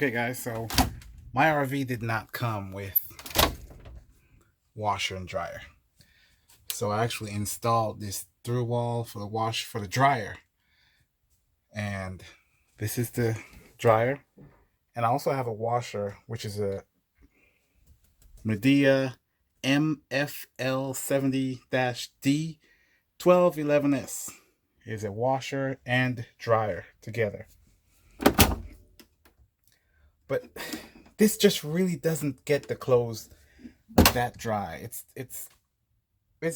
Okay guys, so my RV did not come with washer and dryer. So I actually installed this through wall for the dryer. And this is the dryer. And I also have a washer, which is a Medea MFL70-D 1211S. Is a washer and dryer together. But this just really doesn't get the clothes that dry. It's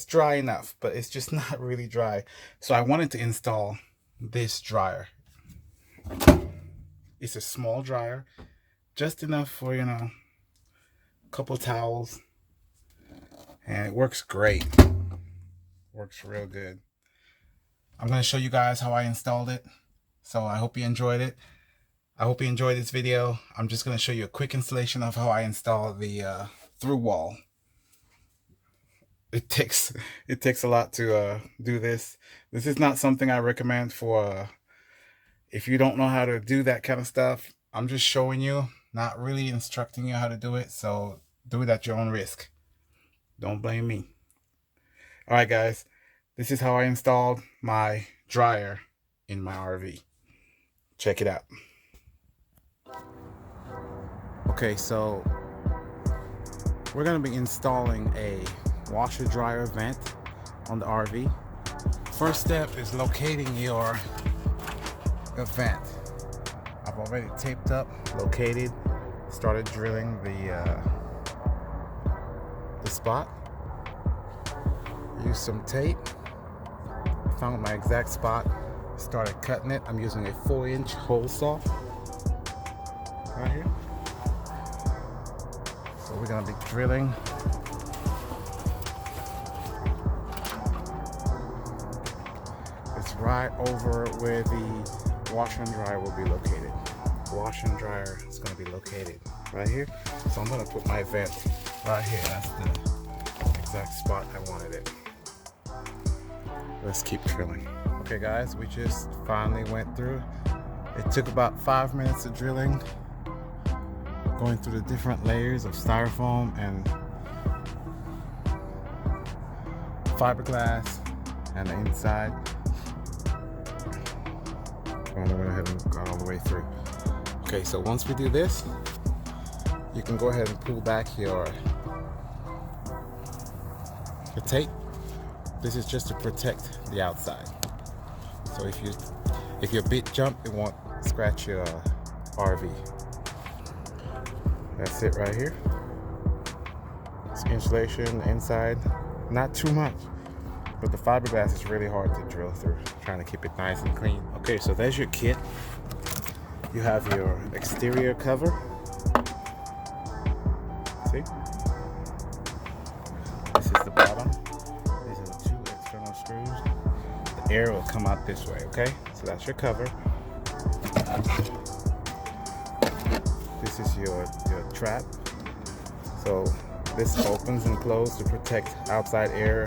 dry enough, but it's just not really dry. So I wanted to install this dryer. It's a small dryer, just enough for, a couple towels, and it works great. Works real good. I'm going to show you guys how I installed it. So I hope you enjoyed it. I hope you enjoyed this video. I'm just going to show you a quick installation of how I install the through wall. It takes a lot to do this. This is not something I recommend for if you don't know how to do that kind of stuff. I'm just showing you, not really instructing you how to do it. So do it at your own risk. Don't blame me. All right, guys. This is how I installed my dryer in my RV. Check it out. Okay, so we're going to be installing a washer dryer vent on the RV. First step is locating your vent. I've already taped up, located, started drilling the spot. Used some tape, found my exact spot, started cutting it. I'm using a 4-inch hole saw right here. So we're gonna be drilling. It's right over where the washer and dryer will be located. Washer and dryer is gonna be located right here. So I'm gonna put my vent right here. That's the exact spot I wanted it. Let's keep drilling. Okay guys, we just finally went through. It took about 5 minutes of drilling, going through the different layers of styrofoam and fiberglass and the inside. I'm gonna go ahead and go all the way through. Okay, so once we do this, you can go ahead and pull back your tape. This is just to protect the outside. So if your bit jump, it won't scratch your RV. That's it right here. It's insulation inside, not too much, but the fiberglass is really hard to drill through, trying to keep it nice and clean. Okay, so there's your kit. You have your exterior cover. See? This is the bottom. These are the 2 external screws. The air will come out this way, okay? So that's your cover. This is your trap. So this opens and closes to protect outside air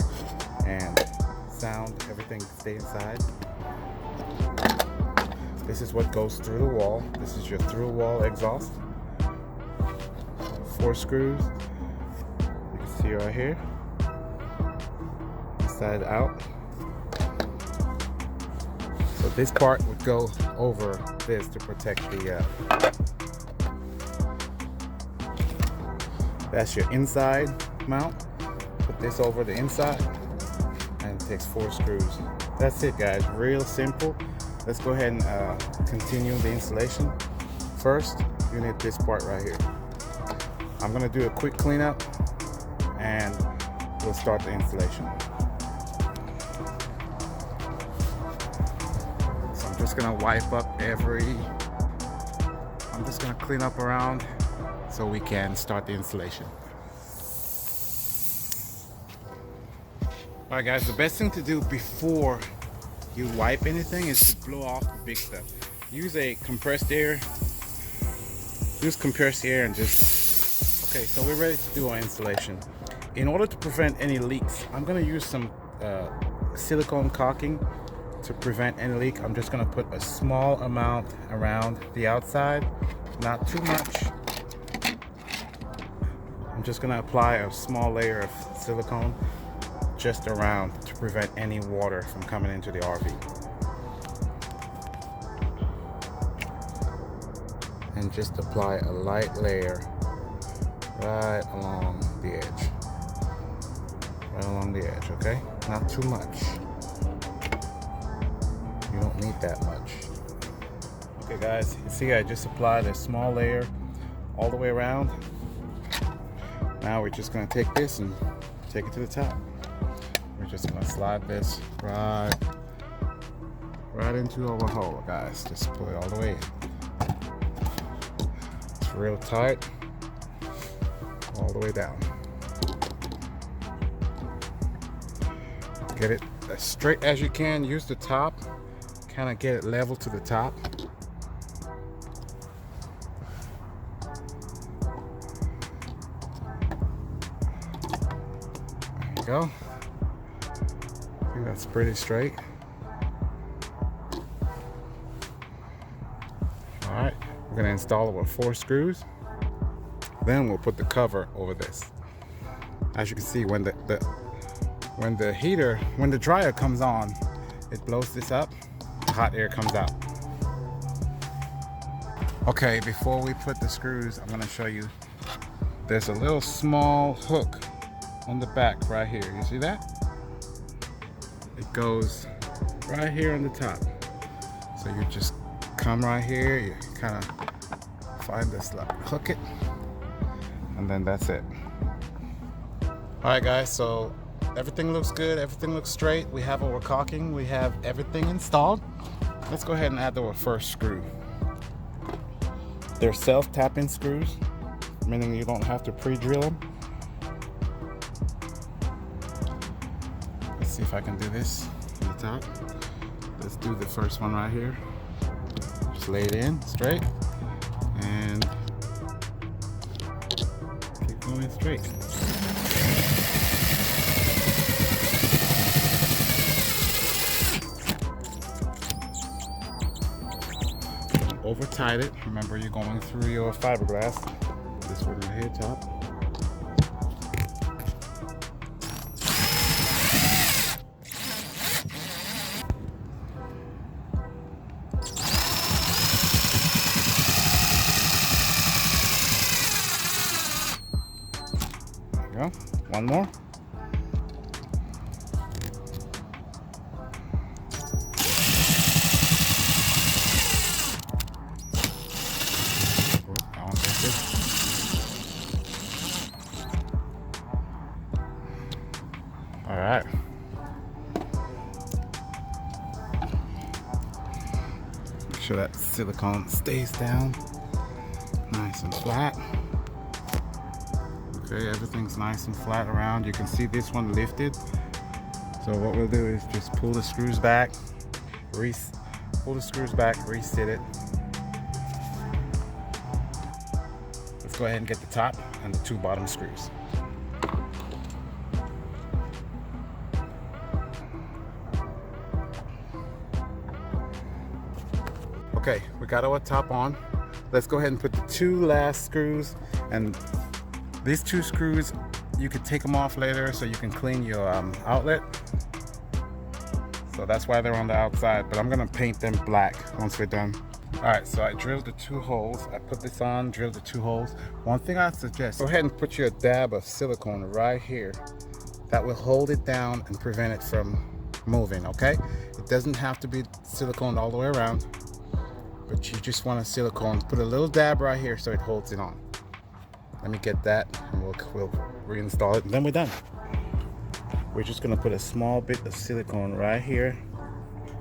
and sound, everything stay inside. This is what goes through the wall. This is your through wall exhaust. 4 screws. You can see right here. Inside out. So this part would go over this to protect the that's your inside mount. Put this over the inside and it takes 4 screws. That's it guys, real simple. Let's go ahead and continue the installation. First, you need this part right here. I'm gonna do a quick cleanup and we'll start the installation. So I'm just gonna wipe up I'm just gonna clean up around so we can start the installation. Alright guys, the best thing to do before you wipe anything is to blow off the big stuff. Use compressed air and just... Okay, so we're ready to do our installation. In order to prevent any leaks, I'm going to use some silicone caulking to prevent any leak. I'm just going to put a small amount around the outside not too much. I'm just gonna apply a small layer of silicone just around to prevent any water from coming into the RV. And just apply a light layer right along the edge. Right along the edge, okay? Not too much. You don't need that much. Okay guys, you see I just applied a small layer all the way around. Now we're just gonna take this and take it to the top. We're just gonna slide this right into our hole, guys. Just pull it all the way in. It's real tight, all the way down. Get it as straight as you can. Use the top, kind of get it level to the top. There you go. I think that's pretty straight. All right, we're gonna install it with 4 screws. Then we'll put the cover over this. As you can see, when the dryer comes on, it blows this up, the hot air comes out. Okay, before we put the screws, I'm gonna show you, there's a little small hook on the back right here. You see that? It goes right here on the top. So you just come right here, you kind of find this, hook it, and then that's it. All right guys, so everything looks good, everything looks straight. We have our caulking, we have everything installed. Let's go ahead and add our first screw. They're self-tapping screws, meaning you don't have to pre-drill them. Let's see if I can do this on the top. Let's do the first one right here. Just lay it in straight and keep going straight. Over tight it. Remember, you're going through your fiberglass. This one right here, top. There you go. One more. All right. Make sure that silicone stays down nice and flat. Okay, everything's nice and flat around. You can see this one lifted. So what we'll do is just pull the screws back, reset it. Let's go ahead and get the top and the 2 bottom screws. Okay, we got our top on. Let's go ahead and put the 2 last screws, and these 2 screws, you could take them off later so you can clean your outlet. So that's why they're on the outside, but I'm gonna paint them black once we're done. All right, so I drilled the 2 holes. I put this on, drilled the 2 holes. One thing I suggest, go ahead and put your dab of silicone right here. That will hold it down and prevent it from moving, okay? It doesn't have to be silicone all the way around, but you just want a silicone. Put a little dab right here so it holds it on. Let me get that, and we'll reinstall it, and then we're done. We're just gonna put a small bit of silicone right here.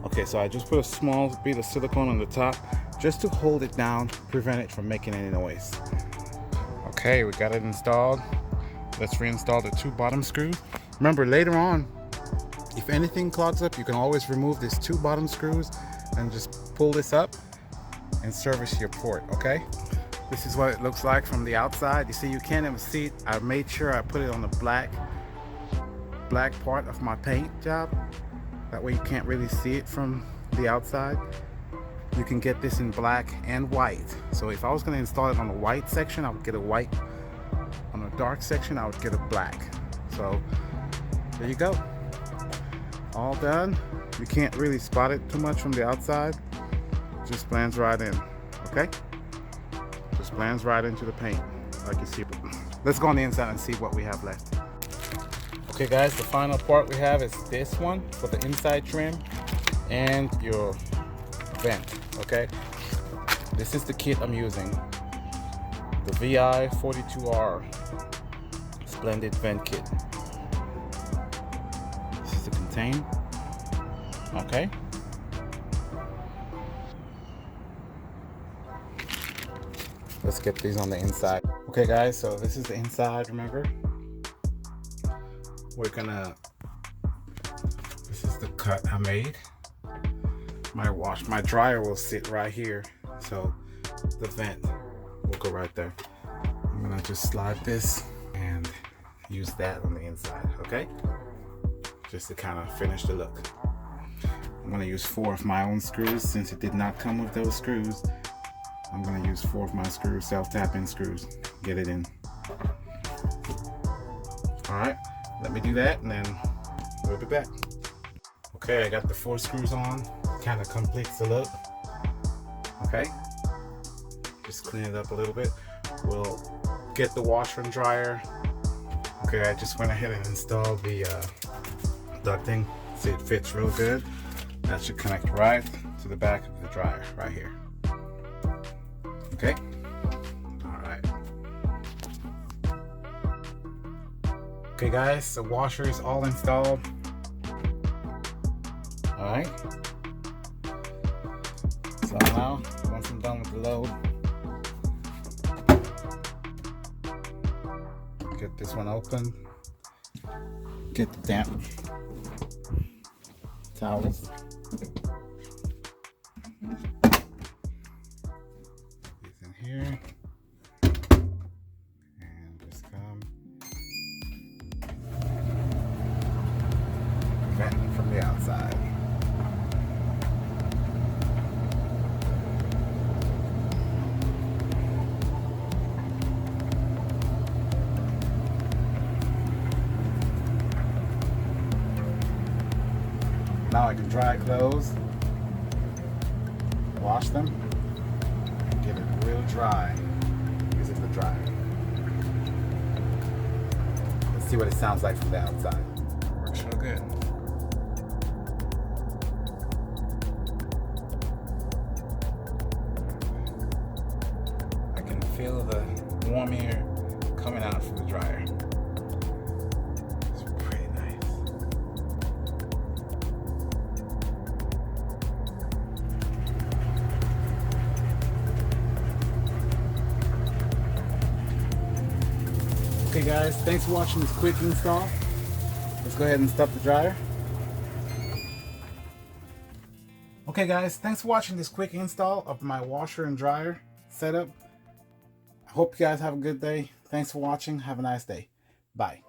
Okay, so I just put a small bit of silicone on the top just to hold it down, prevent it from making any noise. Okay, we got it installed. Let's reinstall the 2 bottom screws. Remember, later on, if anything clogs up, you can always remove these 2 bottom screws and just pull this up and service your port, okay? This is what it looks like from the outside. You see, you can't even see it. I made sure I put it on the black part of my paint job. That way you can't really see it from the outside. You can get this in black and white. So if I was going to install it on the white section, I would get a white. On the dark section, I would get a black. So there you go. All done. You can't really spot it too much from the outside. Just blends right in. Okay? Just blends right into the paint like you see. Let's go on the inside and see what we have left. Okay guys, the final part we have is this one for the inside trim and your vent. Okay, this is the kit I'm using, the VI 42R Splendid Vent Kit. This is the contain. Okay, let's get these on the inside. Okay guys, so this is the inside. Remember, we're gonna, this is the cut I made. My dryer will sit right here, so the vent will go right there. I'm gonna just slide this and use that on the inside, okay? Just to kind of finish the look. I'm gonna use 4 of my own screws since it did not come with those screws. I'm gonna use 4 of my screws, self-tapping screws, get it in. All right, let me do that and then we'll be back. Okay, I got the 4 screws on. Kind of completes the look. Okay, just clean it up a little bit. We'll get the washer and dryer. Okay, I just went ahead and installed the ducting. See, it fits real good. That should connect right to the back of the dryer right here. Okay, all right. Okay guys, the washer is all installed. All right. So now, once I'm done with the load, get this one open, get the damp towels, these in here, and just come vent from the outside. Now I can dry clothes, wash them, and get it real dry using the dryer. Let's see what it sounds like from the outside. Works real good. I can feel the warm air coming out from the dryer. Okay guys, thanks for watching this quick install. Let's go ahead and stop the dryer. Okay guys, thanks for watching this quick install of my washer and dryer setup. I hope you guys have a good day. Thanks for watching. Have a nice day. Bye.